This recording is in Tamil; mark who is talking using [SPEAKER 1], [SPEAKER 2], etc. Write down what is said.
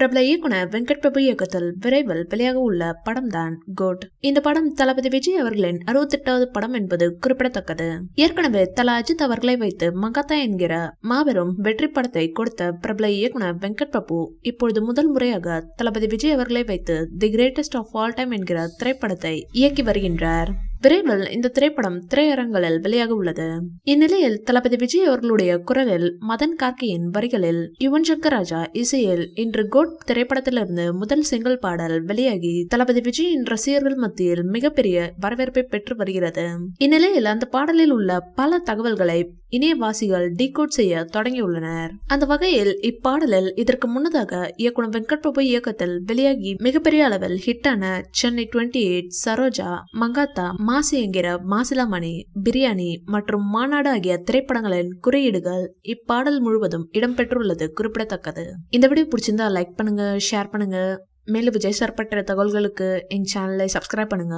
[SPEAKER 1] பிரபல இயக்குனர் வெங்கட் பிரபு இயக்கத்தில் விரைவில் வெளியாக உள்ள படம் தான் கோட். இந்த படம் தளபதி விஜய் அவர்களின் 68வது படம் என்பது குறிப்பிடத்தக்கது. ஏற்கனவே தல அஜித் அவர்களை வைத்து மங்காத்தா என்கிற மாபெரும் வெற்றி படத்தை கொடுத்த பிரபல இயக்குனர் வெங்கட் பிரபு இப்பொழுது முதல் முறையாக தளபதி விஜய் அவர்களை வைத்து the greatest of all time என்கிற திரைப்படத்தை இயக்கி வருகின்றார். விரைவில் இந்த திரைப்படம் திரையரங்களில் வெளியாக உள்ளது. இந்நிலையில் தளபதி விஜய் அவர்களுடைய குரலில் மதன் கார்கியின் வரிகளில் யுவன் சங்கர் ராஜா இசையில் இன்று கோட் திரைப்படத்திலிருந்து முதல் சிங்கிள் பாடல் வெளியாகி தளபதி விஜயின் ரசிகர்கள் மத்தியில் மிகப்பெரிய வரவேற்பை பெற்று வருகிறது. இந்நிலையில் அந்த பாடலில் உள்ள பல தகவல்களை இணையவாசிகள் டீகோட் செய்ய தொடங்கியுள்ளனர். அந்த வகையில் இப்பாடலில் இதற்கு முன்னதாக இயக்குனர் வெங்கட் பிரபு இயக்கத்தில் வெளியாகி மிகப்பெரிய அளவில் ஹிட்டான சென்னை 28, சரோஜா, மங்காத்தா, மாசி என்கிற மாசிலாமணி, பிரியாணி மற்றும் மாநாடு ஆகிய திரைப்படங்களின் குறியீடுகள் இப்பாடல் முழுவதும் இடம்பெற்றுள்ளது குறிப்பிடத்தக்கது. இந்த வீடியோ பிடிச்சிருந்தா லைக் பண்ணுங்க, ஷேர் பண்ணுங்க. மேலும் விஜய் சார் பற்றிய தகவல்களுக்கு எங்க சேனலை சப்ஸ்கிரைப் பண்ணுங்க.